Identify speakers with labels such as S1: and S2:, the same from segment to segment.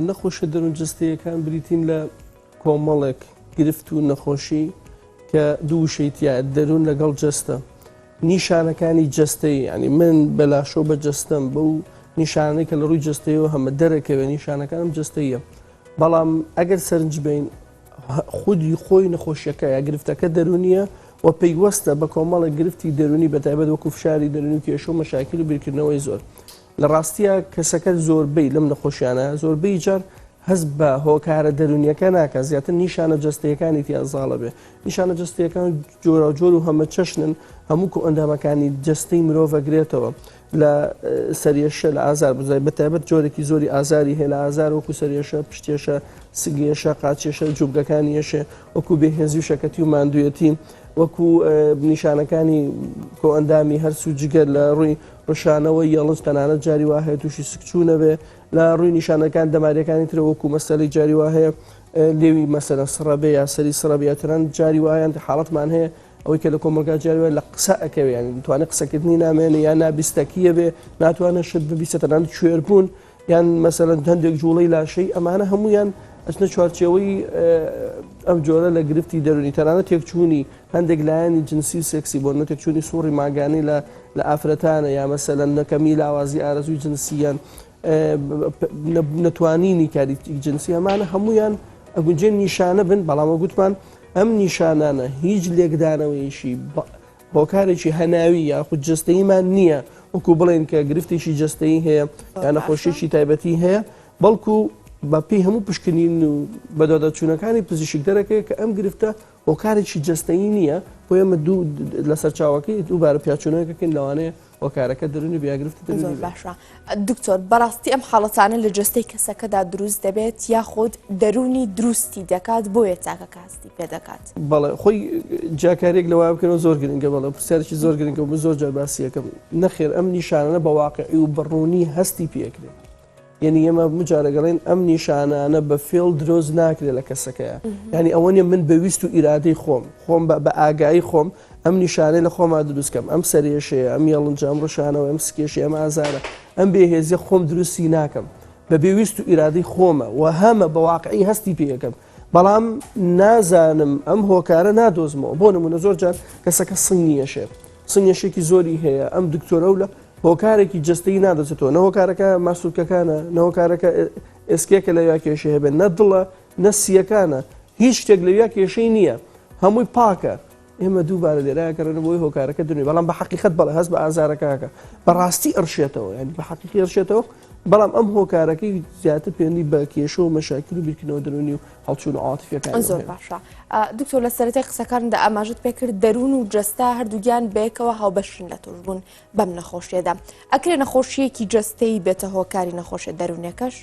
S1: نەخۆشە دەروونجستەیەکان بریتین لە کۆمەڵێک گرفت و نەخۆشی کە دوو شەیتیا دەروون لەگەڵ جەستە. نیشانەکانی جەستەی ینی من بەلاشۆ بە جەستەم بەو نیشانەی کە لە ڕووی جەستەیەوە هەمە دەرەکەوێ نیشانەکانم جەستەیە. بەڵام ئەگەر سەرنج بین خودی خۆی نەخۆشیەکە یا گرفتەکە دەرونیە و پەیوەستە بە کۆمەڵێک گرفتی دەرونی بەتایبەت وەکو فشاری دەرونی و کێشە و مەشاکل و بیرکردنەوەی زۆر. لە ڕاستیە کەسەکە زۆربەی لەم نەخۆشیانە زۆربەی جار هەست بە هۆکارە دەرونیەکە ناکە زیاتر نیشانە جەستەیەکانی تیازاڵە بێ. نیشانە جەستەیەکان جۆرە جۆر و هەمە چەشنن هەموو ئەندامەکانی جەستەی مرۆڤ ئەگرێتەوە لە سەریێشە لە ئازار بزای بەتایبەت جۆرێکی زۆری ئازاری هەیە لە ئازار وەکو سەریێشە پشتێشە سگێشە قاچێشە جوبگەکانیەشێ وەکو بێهێزی و شەکەتی و ماندوویەتی وەکو نیشانەکانی کۆ ئەندامی هەرس و جگەر لە ڕووی ڕشانەوەی یەڵنج تەنانەت جاری وا هەیە تووشی سکچوونەبێ لە ڕووی نیشانەکان دەماریەکانی ترە وەکو مەسەلەی جاری وا هەیە لێوی مەسەلە سڕەبێ یا سەری سڕەبیاتران جاری وایان حاڵەتمان هەیە ئەوەی کە لە کۆمەلگا جاریوە لە قسە ئەەکەوێ یان دەتوانێت قسەکردنی نامێنێ یان نابیستەکیە بێ ناتوانێت شت ببیستە تەنانەت کوێربوون یان مەسەلەن هەندێک جوڵەی لاشەی ئەمانە هەمویان ئەچنە چوارچێوەی ئەم جۆرە لە گرفتی دەرونی تەنانەت تێکچوونی هەندێک لایەنی جنسی و سێکسی بۆ تێکچوونی سوڕی ماگانی لە ئافرەتانە یا مەسەلەن نەکەمی لاوازی ئارەزووی جنسیان نەتوانینی کاری جنسی ئەمانە هەمویان ئەگونجێن نیشانە بن بەڵامە گوتمان ئەم نیشانانە هیچ لێکدانەوەیشی هۆکارێکی هەناوی یاخود جەستەییمان نییە وەکو بڵێن کە گرفتێکی جەستەیی هەیە یان نەخۆشیێکی تایبەتی هەیە بەڵکو بە پێی هەموو پشکنین و بەدادەچوونەکانی پزیشک دەرەکەی کە ئەم گرفتە هۆکارێکی جەستەیی نییە بۆ ئێمە دوو لەسەر چاوەکەی دووبارە پیاچوونەکەکەین لەوانەیە هۆکارەکە دەرونی بیاگرفتی دەرونی
S2: باشە. دکتۆر بەڕاستی ئەم حاڵەتانە لە جەستەی کەسەکەدا دروست دەبێت یاخود دەرونی دروستی دەکات بۆیە چاکە کاستی پێ دەکات.
S1: بەڵێ خۆی جاکارێک لەوە بکەنەوە زۆر گرنگە بەڵێ پرسیارێکی زۆر گرنگە و زۆر جار باسیەکەم نەخێر ئەم نیشانانە بە واقعی و بڕوونی هەستی پێکرێت. یعنی ئێمە مجارەگەڵێن ئەم نیشانانە بە فێڵ درۆز ناکرێت لە کەسەکەیە ینی ئەوە نیە من بەویست و ئیرادەی خۆم بە ئاگایی خۆم ئەم نیشانەی لە خۆما دروستکەم ئەم سەرێشەیە ئەم یەڵنجە ئەم ڕشانەوە ئەم سکێشی ئەم ئازارە ئەم بێهێزیە خۆم دروستی ناکەم بە بێویست و ئیرادەی خۆمە و هەمە بە واقعی هەستی پێەکەم بەڵام نازانم ئەم هۆکارە نادۆزمەوە بۆ نمونە زۆر جار کەسەکە سنگیەشێ سنگێشێکی زۆری هەیە ئەم دکتۆرە و لە هۆکارێکی جەستەی نادەچێتەوە نەهۆکارەکە ماسوولکەکانە نەهۆکارەکە ئێسکێکە لە یا کێشە هەبێت نەدڵە نەسیەکانە هیچ شتێک لە یا کێشەی نییە هەمووی پاکە ئێمە دووبارە لێرایەکەڕێن بۆی هۆکارەکە دونی بەڵام بە حقیقەت بەڵێ هەست بە ئازارەکەکە بەڕاستی ئەرشێتەوە ینی بە حقیقی ئەرشێتەوە بەڵام ئەم هۆکارەکەی زیاتر پێوەندی بە کێشە و مەشاکل و بیرکردنەوە دەرونی و هەڵچوون و عاتیفیەکان
S2: زۆر باشە. دکتۆر لە سەرەتای قسەکاندا ئاماژت پێکرد دەروون و جەستا هەردووگیان بەیەکەوە هاوبەشن لە توشبوون بەم نەخۆشیەدا ئەکرێ نەخۆشیەکی جەستەی بێتە هۆکاری نەخۆشیە دەرونەکەش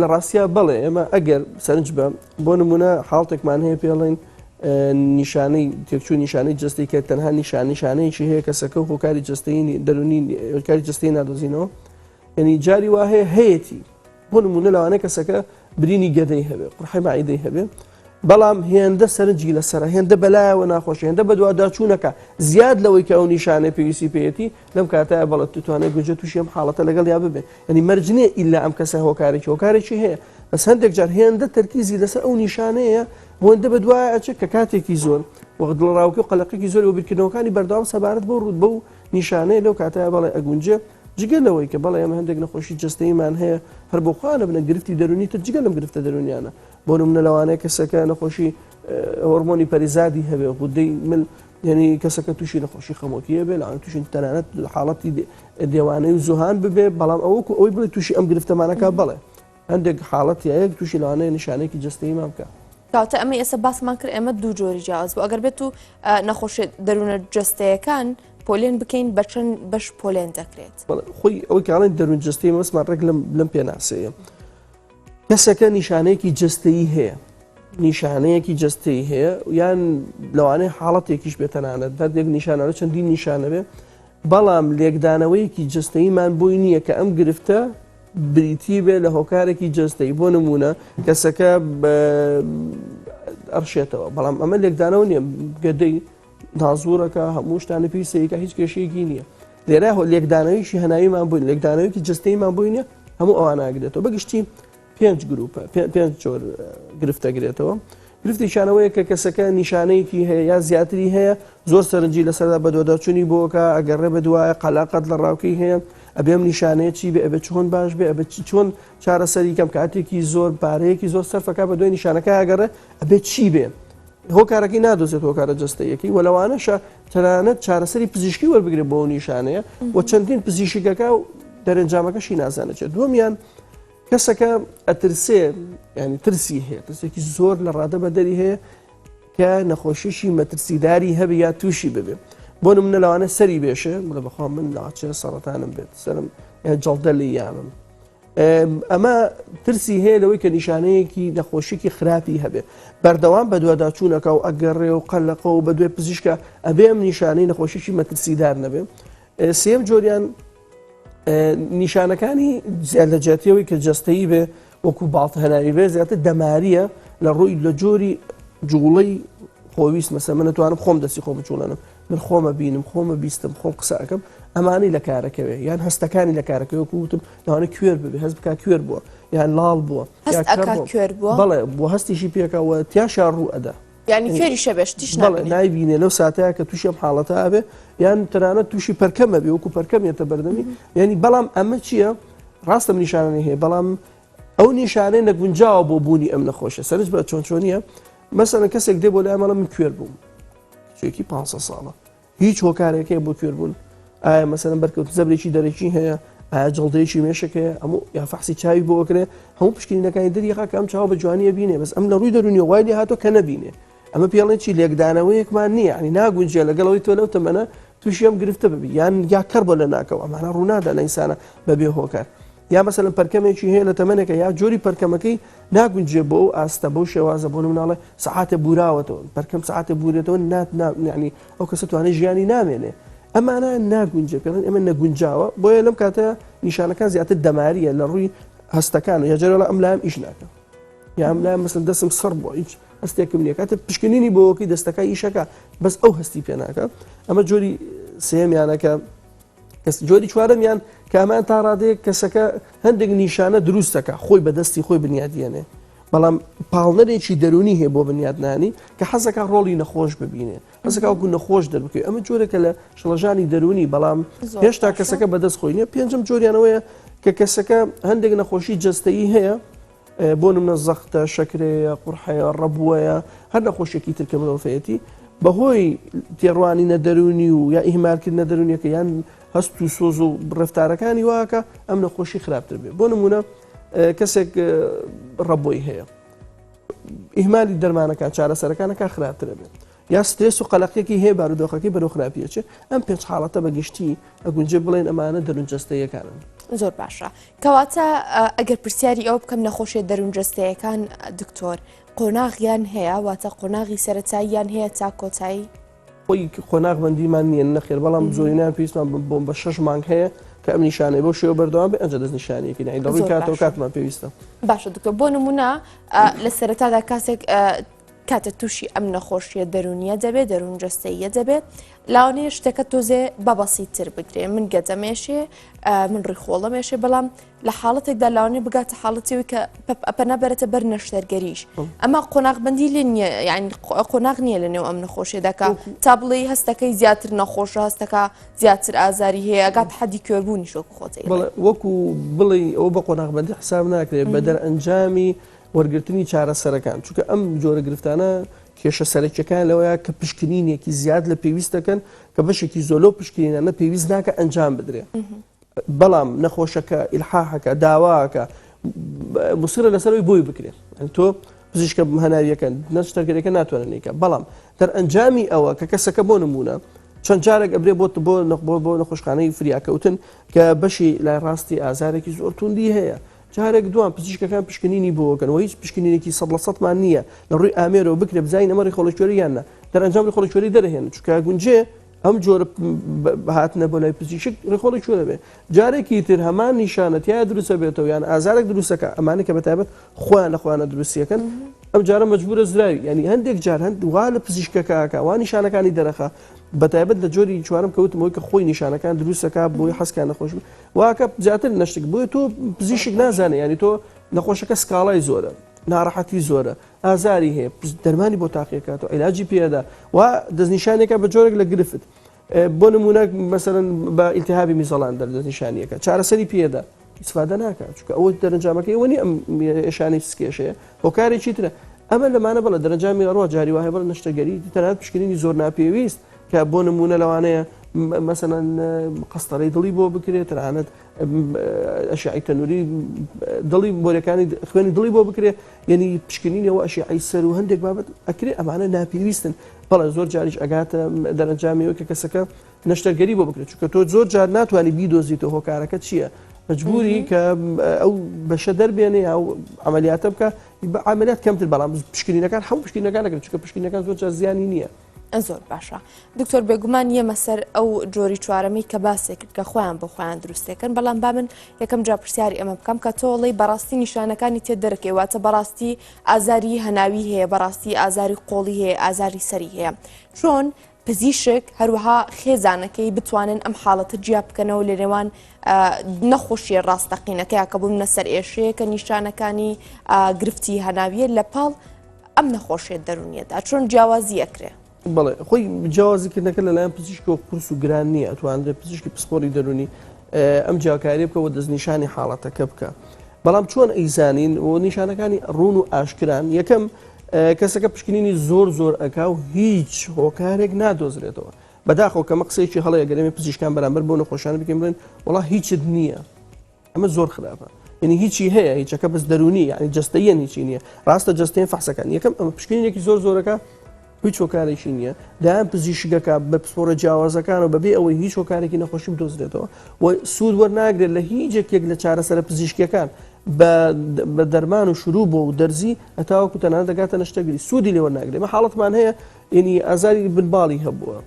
S1: لە ڕاستیا بەڵێ ئێمە ئەگەر سەرنج بە بۆ نمونە حاڵتێکمان هەیە پێڵێن نیشانەی تێکچوو نیشانەی جەستەی کە تەنها نیشانەیەکی هەیە کەسەکە و هۆکاری جەستەی دەرونی هۆکاری جەستەی نادۆزینەوە ینی جاری وا هەیە هەیەی بۆ نمونە لەوانەیە کەسەکە برینی گەدەی هەبێ قورحی ماعیدەی هەبێ بەڵام هێندە سەرنجی لەسەر هێندە بەلایەوە ناخۆش هێندە بە دوواداچوونەکە زیاد لەوەی کە ئەو نیشانەی پێویستی پێیەتی لەم کاتایە بەڵێت توانێت گوجە تووشی ئەم حاڵەتە لەگەڵ یا ببێ ینی مەرجنێ ئیلا ئەم کەسە هۆکارێکی هەیە بەس هەندێک جار هێندە تەرکیزی لەسەر ئەو نیشانەیە هۆندە بە دوایە ئەچێت کە کاتێکی زۆر وەخت و قەلەقێکی زۆر و بیرکردنەوەکانی بەردەوام سەبارەت بۆ ڕوود بە و نیشانەیە لەو کاتایە بەڵێ ئەگونجێ جگە لەوەی کە بەڵێ ئەمە هەندێک نەخۆشی جەستەیمان هەیە هەر بۆخواانە بنە گرفتی دەرونی تر جگە لەم گرفتە دەرونیانە بۆ نمونە لەوانەیە کەسەکە نەخۆشی هۆرمۆنی پەریزادی هەبێ غودەی مل یعنی کەسەکە تووشی نەخۆشی خەمۆکیە بێ لەوان تووشین تەنانەت حاڵەتی دێوانەی و زوهان ببێ بەڵام ئەوەکو ئەوەی بڵێ تووشی ئەم گرفتەمانەکە بڵێ هەندێک حاڵەت یەک تووشی لەوانەیە نیشانەیەکی جەستەییمان بکە
S2: کاتە ئەمە ئێستا باسمان کرد ئێمە دوو جۆری جیاواز بوو ئەگەر بێت و نەخۆشی دەروونە جەستەیەکان پۆلێن بکەین بە چەند بەش پۆلێن دەکرێت
S1: خۆی ئەوەی کاڵێن دەروون جەستەی مەسمان ڕێک لەم پێناسەیە کەسەکە نیشانەیەکی جەستەیی هەیە نیشانەیەکی جەستەی هەیە یان لەوانەیە حاڵەتێکیش بێتەنانەت دەردێک نیشانانە چەندین نیشانە بێ بەڵام لێکدانەوەیەکی جەستەییمان بۆی نییە کە ئەم گرفتە بریتی بێ لە هۆکارێکی جەستەی بۆ نمونە کەسەکە ئەرشێتەوە بەڵام ئەمە لێکدانەوە نییە گەدەی نازوورەکە هەموو شتانە پیسەیەکە هیچ کێشەیەکی نییە لێرە لێکدانەوەیشی هەناویمان بووین لێکدانەوەیکی جەستەییمان بووی نیە هەموو ئەوان ئاگرێتەوە بەگشتی 5 گروپە 5 جۆر گرفتەگرێتەوە. گرفتیشانەوەی کە کەسەکە نیشانەیەکی هەیە یا زیاتری هەیە زۆر سەرنجی لەسەردا بە دووەداچوونی بۆکە ئەگەڕێ بە دوایە قەلاقەت لە ڕاوکەی هەیە ئەبێم نیشانەیە چی بێ ئەبێ چۆن باش بێ ئەبێ چۆن چارەسەری کەم کاتێکی زۆر پارەیەکی زۆر سەرفەکە بە دوای نیشانەکە ئەگەڕێ ئەبێ چی بێ هۆکارەکەی نادۆزێت هۆکارە جەستەیەکی وەلەوانەشە تەنانەت چارەسەری پزیشکی وەربگرێت بۆ نیشانەیە و چەندین پزیشکەکە و دەرەنجامەکەشی نازانێت دووەمیان کەسەکە ئەترسێ ینی ترسی هەیە ترسێکی زۆر لە ڕادە بەدەری هەیە کە نەخۆشیشی مەترسیداری هەبێ یا تووشی ببێ بۆ نمونە لەوانە سەری بێشێ لە بەخوا من لاچێ سەرەتانم بێت سەرم جەڵدە لە یانم ئەمە ترسی هەیە لەوەی کە نیشانەیەکی نەخۆشیکی خراپی هەبێ بەردەوام بە دوواداچوونەکە و ئەگەڕێ و قەلەقە و بە دوێ پزیشکە ئەبێ ئەم نیشانەی نەخۆشیشی مەترسیدار نەبێ سێم جۆریان نیشانەکانی لە جاتیەوەی کە جەستەیی بێ وەکو باڵتە هەناوی بێ زیاتر دەماریە لە ڕووی لە جۆری جوڵەی خۆویست مەسە من نتوانم خۆم دەستی خۆم بچوڵێنم من خۆمە بینم خۆمە بیستم خۆم قسەکەم ئەمانەی لە کارەکەوێ یان هەستەکانی لە کارەکەوە وتم لەوانە کوێر ببێ هەست بک کوێر بووە یان لاڵ بووە بەڵێ بۆ هەستیشی پێکەوە تیاشا ڕوو ئەدا
S2: ینی کوێری شەبێشتیش
S1: نایبینێ لەو ساتەیە کە تووشی ئەم حاڵەتە ئابێ یان تەنانەت تووشی پەرکەمە بێ وەکو پەرکەمێتە بەردەمی ینی بەڵام ئەمە چییە ڕاستم نیشانەی هەیە بەڵام ئەو نیشانەی نەگونجاوە بۆ بوونی ئەم نەخۆشە سەرنج بە چۆنچۆنیە مەسەڵەن کەسێک دێ بۆ لای مەڵە من کوێر بووم شێکی 500 ساڵە هیچ هۆکارێکەیە بۆ کوێر بوون ئایا مەسەڵەن بەرکەوت زەبرێکی دەرەکی هەیە ئایا جڵدەیەکی مێشکەیە هەموو یا فەحسی چاوی بۆ وەکرێ هەموو پشکنینەکانی دەریەکە کە ئەم چاوە بە جوانیە بینێ بەس ئەم لە ڕووی دەرونی وای لێ هاتۆ کە نەبینێ ئەمە پێڵێکی لێکدانەوەیەکمان نییە ینی ناگونجێ لەگەڵەوەی تۆ لەو تەمەنە تووشی ئەم گرفتە ببی یان یا کەر بۆ لە ناکەوە ئەمانە ڕوونادا لە ئینسانە بەبێ هۆکار یا مەسەڵەن پەرکەمێکی هەیە لە تەمەنێکە یا جۆری پەرکەمەکەی ناگونجێ بۆ ئەو ئاستە بەو شێوازە بۆ مناڵێ سەعاتە بوراوەتەوە پەرکەم سەعاتە بورێتەوە ینی ئەو کەسە توانێت ژیانی نامێنێ ئەمانە ناگونجێ پێڵێن ئەمە نەگونجاوە بۆیە لەم کاتەیە نیشانەکان زیاتر دەماریە لە ڕووی هەستەکان یا جەرەڵە ئەم لایم ئیش ناکە یا ئەم لایم مەسەڵەن دەستم سەر بۆ هیچ هەستێکم نییە کاتە پشکنینی بۆەوەی دەستەکە ئیشەکە بەس ئەو هەستی پێ ناکە ئەمە جۆری سێمیانەکە جۆری چوارەمیان کامان تا ڕادەیە کەسەکە هەندێک نیشانە دروستەکە خۆی بەدەستی خۆی بنیادیێنێ بەڵام پاڵنەرێکی دەرونی هەیە بۆ بنیادنانی کە حەزەکە ڕۆڵی نەخۆش ببینێ حەزەکە وەکو نەخۆش دەربکەوێت ئەمە جۆرێکە لە شڵەژانی دەرونی بەڵام هێشتا کەسەکە بەدەست خۆی نیە پێنجەم جۆریانەوەیە کە کەسەکە هەندێک نەخۆشی جەستەیی هەیە بۆ نمونە زەختە شەکرەیە قورحەیە ڕەبووەیە هەر نەخۆشیێکی ترکە مرۆڤەتی بەهۆی تێڕوانی نەدەرونی و یا ئیهمالکردنە دەرونیەکە یان هەست و سۆز و ڕفتارەکانی واکە ئەم نەخۆشی خراپتر بێت بۆ نمونە کەسێک ڕەبۆی هەیە ئیهمالی دەرمانەکان چارەسەرەکانەکە خراپترە بێت یا سترێس و قەلەقێکی هەیە بارودۆخەکەی بەرەو خراپیەچێ ئەم پێنج حاڵەتە بەگشتی ئەگونجێ بڵێن ئەمانە دەرونجەستەیەکانن
S2: زۆر باشە کەواتە ئەگەر پرسیاری ئەو بکەم نەخۆشیە دەرونجەستەیەکان دکتۆر قۆناغیان هەیە واتە قۆناغی سەرەتاییان هەیە تا کۆتایی
S1: خۆی قۆناغبندیمان نییە نەخێر بەڵام زۆرینان پێویستمان بۆم بە 6 مانگ هەیە کە ئەم نیشانەی بۆ شێوە بەردەوام بێ ئەنجە دەست نیشانەیەکی نای لە ڕووی کاتەوە کاتمان پێویستە
S2: باشە دکتۆر بۆ نمونە لە سەرەتادا کاسێک کاتە تووشی ئەم نەخۆشیە دەرونیە دەبێت دەرونجەستەیە دەبێت لاوانەیە شتەکە تۆزێ بەبەسیتر بگرێ من گەجەمێشێ من ڕیخۆڵەمێشێ بەڵام لە حاڵەتێکدا لاوانێ بگاتە حاڵەتەوەی کە ئەپەنا بەرەتە بەر نەشتەرگەریش ئەمە قۆناغبندی لێ نییە یعنی قۆناغ نییە لە نێو ئەم نەخۆشیێداکە تا بڵێ هەستەکەی زیاتر نەخۆشە هەستەکە زیاتر ئازاری هەیە ئەگات حەدی کوێبوونی شۆک خۆتی
S1: وەکو بڵێ ئەو بە قۆناغبندی حساب ناکرێت بە دەرئەنجامی وەرگرتنی چارەسەرەکان چونکە ئەم جۆرە گرفتانە کێشە سەرەکیەکان لەوەیە کە پشکنینێکی زیاد لە پێویست دەکەن کە بەشێکی زۆلۆ پشکنینانە پێویست ناکە ئەنجام بدرێ بەڵام نەخۆشەکە ئیلحاحەکە داواکە مسیرە لەسەرەوەی بۆی بکرێت تۆ پزیشکە هەناویەکەن نەشتەرگەریەکە ناتوانێت نیکە بەڵام دەرئەنجامی ئەوە کە کەسەکە بۆ نمونە چەند جارێک ئەبرێ بۆ نەخۆشخانەی فریاکەوتن کە بەشی لای ڕاستی ئازارێکی زۆر توندی هەیە جارێک دوان پزیشکەکان پشکنینی بۆکەن و هیچ پشکنینێکی 100% مان نییە لە ڕووی ئامێرەوە بکرێ بزانین ئەمە ڕێخۆڵەکوێرییانە دەرەنجام ڕێخۆڵەکوێری دەرهێن چونکە گونجێ ئەم جۆرە هاتنە بۆ لای پزیشک ڕێخۆڵەکوێرە بێ جارێکی تر هەمان نیشانەتیایە دروستە بێتەوە یان ئازارێک دروستەکە ئەمانە کە بەتایبەت خۆیان لەخۆیانە دروستیەکەن ئەم جارە مەجبورە زراوی ینی هەندێک جار هەند وا لە پزیشکەکەکە وا نیشانەکانی دەرەخە بەتایبەت لە جۆری چوارم کەوتمەوەی کە خۆی نیشانەکان دروستەکە بۆی حەسکان نەخۆش واکە زیاتر نەشتێک بۆیە تۆ پزیشک نازانێ ینی تۆ نەخۆشەکە سکاڵای زۆرە ناڕەحەتی زۆرە ئازاری هەیە دەرمانی بۆ تاقیەکاتەوە عیلاجی پێدا و دەستنیشانێکە بە جۆرێک لە گرفت بۆ نمونە مەسەرەن بە ئیلتیهابی میزەڵان دەستنیشانیەکە چارەسەری پێدا ئیسفادە ناکات چونکە ئەوە دەرەنجامەکەی ئەوە نی ئەم ئێشانی سکێشەیە هۆکارێکی ترە ئەمە لەمانە بڵە دەرەنجامی ڕۆ جاری وایە بڵە نەشتەگەری تەنانەت پشکنینی زۆر ناپێویست کە بۆ نمونە لەوانەیە مەسەلەن قەستەڕەی دڵی بۆ بکرێت تەنانەت ئەشعی تەنووری دڵی بۆریەکانی خوێنی دڵی بۆ بکرێت یعنی پشکنینەوە ئەشعی سەر و هەندێک بابەت ئەکرێ ئەمانە ناپێویستن بەڵێ زۆر جاریش ئەگاتە دەرەنجامیەوە کە کەسەکە نەشتەرگەری بۆ بکرێت چونکە تۆ زۆر جار ناتوانانی بیدۆزیتەوە هۆکارەکە چییە مجبوری کە ئەو بەشە دەربێنێ ئەو عملیاتە بکە عملیات کەمتر بەڵام پشکنینەکان هەموو پشکنینەکان نەکرێت چونکە پشکنینەکان زۆر جار زیانی نییە
S2: زۆر باشە دکتۆر بێگومان یەمە سەر ئەو جۆری چوارەمی کە باسی کرد کە خۆیان بۆ خۆیان دروستێکن بەڵام با من یەکەم جا پرسیاری ئەمە بکەم کە تۆڵی بەڕاستی نیشانەکانی تێ دەرەکەی واتە بەڕاستی ئازاری هەناوی هەیە بەڕاستی ئازاری قۆڵی هەیە ئازاری سەری هەیە چۆن پزیشک هەروەها خێزانەکەی بتوانن ئەم حاڵەتە جیا بکەنەوە لە نێوان نەخۆشیە ڕاستەقینەکەی کە بووم نەسەر ئێشەیە کە نیشانەکانی گرفتی هەناویە لە پاڵ ئەم نەخۆشیە دەرونیەدا چۆن جیاوازی ئەکرێ
S1: بەڵێ خۆی جیاوازیکردنەکە لەلایەن پزیشکەوە قورس و گران نییە ئەتوانرێت پزیشکی پسپۆری دەرونی ئەم جیاکاری بکەوە دەستنیشانی حاڵەتەکە بکە بەڵام چۆن ئەیزانین و نیشانەکانی ڕوون و ئاشکران یەکەم کەسەکە پشکنینی زۆر ئەکا و هیچ هۆکارێک نادۆزرێتەوە بەداخەوە کەمە قسەیەکی هەڵەیە گەرەمی پزیشکان بەرامبەر بۆ نەخۆشانە بکەین بڵێن وڵا هیچت نییە ئەمە زۆر خراپە یعنی هیچی هەیە هیچەکە بەس دەرونی یعنی جەستەیەن هیچی نییە ڕاستە جەستەیەن فەحسەکان یەکەم ئەمە پشکنینێکی زۆرەکە هیچ هۆکارێکی نییە دایان پزیشکەکە بە پسپۆرە جیاوازەکان و بەبێ ئەوەی هیچ هۆکارێکی نەخۆشی بدۆزرێتەوە و سوود وەرناگرێت لە هیچ یەکێک لە چارەسەرە پزیشکیەکان بە دەرمان و شروع بۆ و دەرزی ئەتاوەکو تەنانەت دەگاتە نەشتەگری سوودی لێ وەرناگرێت مە حاڵەتمان هەیە ینی ئازاری بنباڵی هەبووە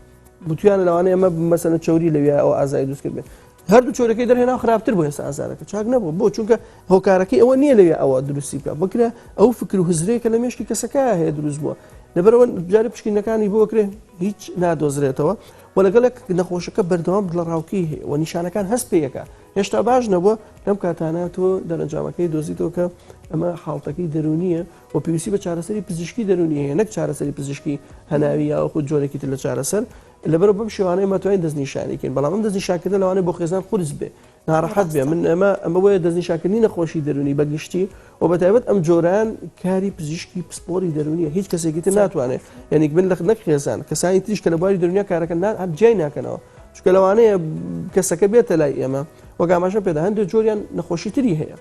S1: بتوانە لەوانەیە ئەمە مەسەلەن چەوری لەوێ ئەو ئازاری دروستکرد بێت هەردوو چۆرەکەی دەرهێنا خراپتر بۆ هێستا ئازارەکە چاک نەبوو بۆ چونکە هۆکارەکەی ئەوە نییە لەوێ ئەوە دروستی بکە بکرە ئەو فکر و هزرەیەکە لە مێشکی کەسەکە هەیە دروست بووە لەبەرەوە جارێ پشکنینەکانی بۆکرێ هیچ نادۆزرێتەوە و لەگەڵک نەخۆشەکە بەردەوام لە ڕاوکی هەیە و نیشانەکان هەست پێیەکە هێشتا باش نەبووە لەم کاتانە تۆ دەرەنجامەکەی دۆزیتەوە کە ئەمە حاڵتەکەی دەرونیە و پێویستی بە چارەسەری پزیشکی دەرونی هەیە نەک چارەسەری پزیشکی هەناوی یا خود جۆرێکی تر لە چارەسەر لەبەرەوە بەم شێوانەیە مەتوانین دەستنیشانیکەین بەڵام ئەم دەستنیشانکردن لەوانەیە بۆ خێزان قورس بێ ناڕەحەت بێ من ئەمە وایە دەستنیشانکردنی نەخۆشی دەرونی بەگشتی و بەتایبەت ئەم جۆران کاری پزیشکی پسپۆری دەرونیە هیچ کەسێکی تر ناتوانێت یعنی من نەک خێزان کەسانی تریش کە لە بواری دەرونیا کارەکە جیای ناکەنەوە چونکە لەوانەیە کەسەکە بێتە لای ئێمە وەگاماشە پێدا هەندێک جۆریان نەخۆشی تری هەیە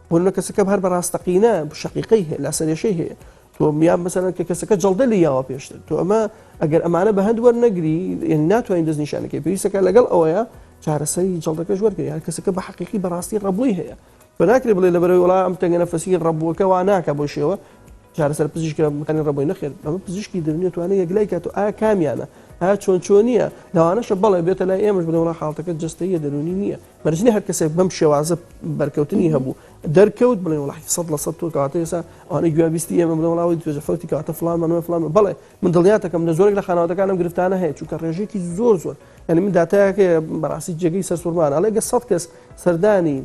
S1: بۆ نمونە کەسەکە هەر بە ڕاستەقینە شەقیقەی هەیە لاسەرێشەی هەیە تۆ میان مەسەلەن کە کەسەکە جەڵدە لە یاوە پێشتر تۆ ئەمە ئەگەر ئەمانە بە هەند وەرنەگری یعنی ناتوانین دەستنیشانەکەی پێویستەکە لەگەڵ ئەوەیە چارەسەری جەڵدەکەش وەرگری هەر کەسەکە بە حەقیقی بەڕاستی ڕەبووی هەیە بەناکرێ بڵێ لەبەرەوەی وڵا ئەم تەنگە نەفەسی ڕەبووەکە وا ناکە بۆ شێوە چارەسەر پزیشکە مەکانی ڕەبووی نەخێر ئەمە پزیشکی دەرونی توانێت یەکلای کات و ئایا کامیانە ئایا چۆنیە لەوانەشە بەڵێ بێتە لای ئێمەش بڵێ وڵا حاڵەتەکە جەستەیە دەرونی نییە مەرجنی هەر کەسێک بەم شێوازە بەرکەوتنی هەبوو دەرکەوت بڵێ وڵا 100% تۆ کەواتە ئێستا ئەوانەی گوێبیستی ئێمە بڵێ وڵاوی توێژە فەوتی کەواتە فڵان فڵان بەڵێ من دڵنیاتەکەم لە زۆرێک لە خانەوەکانم گرفتانە هەیە چونکە ڕێژێکی زۆر یعنی من داتایەکە بەڕاستی جێگەی سەرسوورمان ئەڵێگە 100 کەس سەردانی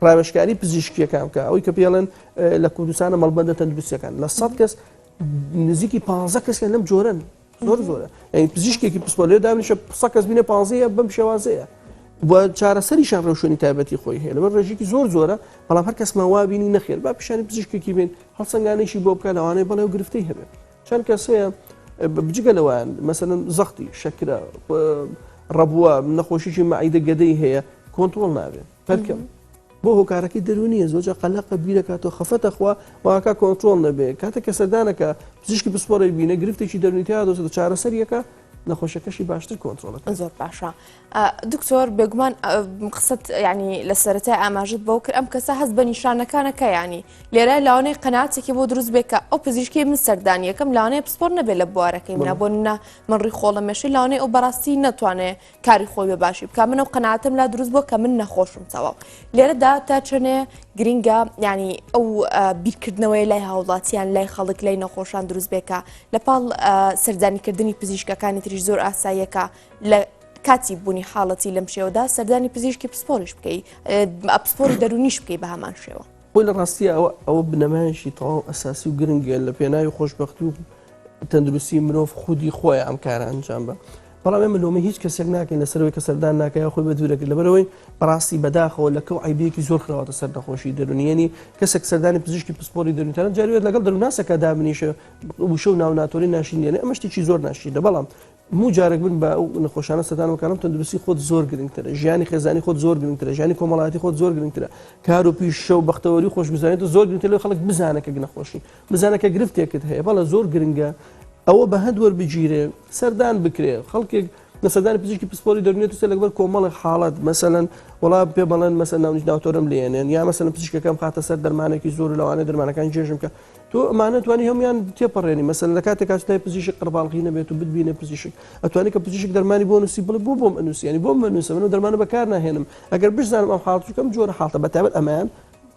S1: ڕاوێژکاری پزیشکیەکان کە ئەوەی کە پێڵێن لە کوردستانە مەڵبەندە تەندروستیەکان لە 100 کەس نزیکی 15 کەس لەم جۆرن زۆرە یعنی پزیشکێکی پسپۆلیۆ دامنیشە 100 کەس بینێ 15 بەم شێوازەیە بۆ چارەسەریشان ڕێوشێنی تایبەتی خۆی هەیە لەبەر ڕێژێکی زۆرە بەڵام هەر کەس ماوا بینی نەخێر با پیشانی پزیشکێکی بین هەڵسەنگانێکی بۆ بکە لەوانەیە بەڵێ و گرفتەی هەبێت چەند کەس هەیە بجگە لەوان مەسەلەن زەختی شەکرە ڕەبووە نەخۆشیی مەعیدە گەدەی هەیە کۆنتڕۆڵ نابێت پەرکەم بۆ هۆکارەکەی دەرونیە زۆرجار قەلەقە بیرەکاتەوە خەفەتە خوا واکە کۆنتڕۆڵ نەبێت کاتە کە سەردانەکە پزیشکی پسپۆڕی بینە گرفتێکی دەرونیتیا دۆزێتە چارەسەریەکە نەخۆشەکەشی باشتر کۆنتڕۆڵەکە
S2: زۆر باشە دکتۆر بێگومان قسەت ینی لە سەرەتای ئاماژت بەو کرد ئەم کەسە هەست بە نیشانەکانەکە ینی لێرە لاوانەیە قەناعاتێکی بۆ دروست بێکە ئەو پزیشکی من سەردانیەکەم لاوانەیە پسپۆر نەبێت لە بوارەکەی منە بۆ نە من ڕیخۆڵە مێشەی لاوانەیە ئەو بەڕاستی نەتوانێت کاری خۆی بە باشی بکە من ئەو قەناعاتم لا دروست بووە کە من نەخۆشم تەواو لێرەدا تا چنێ گرینگە ینی ئەو بیرکردنەوەی لای هاوڵاتیان لای خەڵک لای نەخۆشان دروست بێکە لە پاڵ سەردانیکردنی پزیشکەکانی تریش زۆر ئاساییەکە لە کاتی بوونی حاڵەتی لەم شێوەدا سەردانی پزیشکی پسپۆریش بکەیت پسپۆری دەرونیش بکەی بە هەمان شێوە
S1: بۆی لە ڕاستی ئەوە بنەمایشی تەواو ئەساسی و گرنگە لە پێناوی خۆشببختی و تەندروستی مرۆڤ خودی خۆی ئەم کارە ئەنجام بە بەڵام ئێمە لۆمە هیچ کەسێک ناکەین لەسەرەوەی کە سەردان ناکای خۆی بە دوورەکرد لەبەرەوەی بەڕاستی بەداخەوە لە کەو عیبەیەکی زۆر خراوەتە سەر نەخۆشی دەرونیێنی کەسێک سەردانی پزیشکی پسپۆری دەرونیتانە جاروێت لەگەڵ دەروناسەکە دابنیشە وشە و ناوناتۆری ناشینێنێ ئەمە شتێکی زۆر ناشیدە بەڵام هەموو جارێک بن بە ئەو نەخۆشانە سەردانەکانم تەندروستی خۆت زۆر گرنگترە ژیانی خێزانی خۆت زۆر گرنگترە ژیانی کۆمەڵایەتی خۆت زۆر گرنگترە کار و پیش شەو بەختەوەری خۆشگوزاریت زۆر گرنگترە لەوەی خەڵک بزانە کە نەخۆشی بزانە کە گرفتێکت هەیە بەڵام زۆر گرنگە ئەوە بە هەند وەربگیرێ سەردان بکرێ خەڵکێک لە سەردانی پزیشکی پسپۆری دەرونێت و لەگەڵ کۆمەڵی حاڵەت مەسەلەن وڵا پێ بەڵێن مەسەن ناوتۆرم لێنێن یا مەسەن پزیشکەکەم خاتە سەر دەرمانێکی زۆر لەوانەیە دەرمانەکانی جێژم کە تۆ ئەمانە توانی هەمویان تێپەڕێنی مەسەن لە کاتێک کاتای پزیشک قرباڵغی نەبێت و بتبینێ پزیشک ئەتوانی کە پزیشک دەرمانی بۆ نووسی بڵێ بۆم ئەنووسی ینی بۆم بنووسە من دەرمانە بەکار ناهێنم ئەگەر بشزانم ئەم حاڵەتەکەم جۆرە حاڵتە بەتابەت ئەمان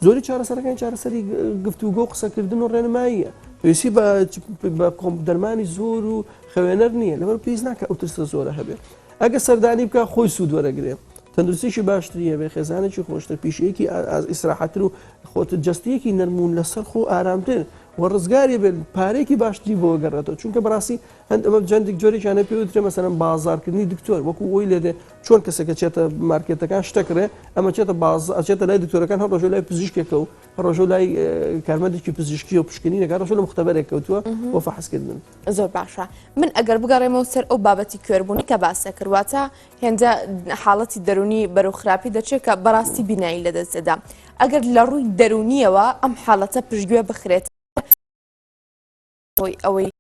S1: زۆری چارەسەرەکانی چارەسەری گفتوگۆ و قسەکردن و ڕێنماییە پێویستی بە دەرمانی زۆر و خەوێنەر نییە لەبەر پێویست ناکە ئەو ترسە زۆرە هەبێت ئەگە سەردانی بکە خۆی سوود وەرەگرێ تەندروستیشی باشتری هەبێ خێزانێکی خۆشتر پیشەیەکی ئیسراحەتر و خۆت جەستەیەکی نەرمون لەسەر خۆ ئارامتر و ڕزگاری بێت پارێکی باشتری بۆ گەڕێتەوە چونکە بەڕاستی هەند ئەمە جەندێک جۆرێکیانە پێوترێ مەسەلەن بازارکردنی دکتۆر وەکو ئەوی لێدێ چۆن کەسێکە چێتە مارکێتەکان شتەکرێ ئەمە چێتە لای دکتۆرەکان هەر ڕۆژۆ لای پزیشکێکە و ڕۆژۆ لای کارمەندێکی پزیشکی و پشکنینەکە ڕۆژۆ لە مختبەرێک کەوتووە بۆ فەحسکردن
S2: زۆر باشە من ئەگەر بگەڕێمەوە سەر ئەو بابەتی کوێربوونی کە باسە کردواتە هێندە حاڵەتی دەرونی بەرەوخراپی دەچێت کە بەڕاستی بینایی لەدەستێدا ئەگەر لە ڕووی دەرونیەوە ئەم حاڵەتە پشتگوێ بخرێت ئەوەی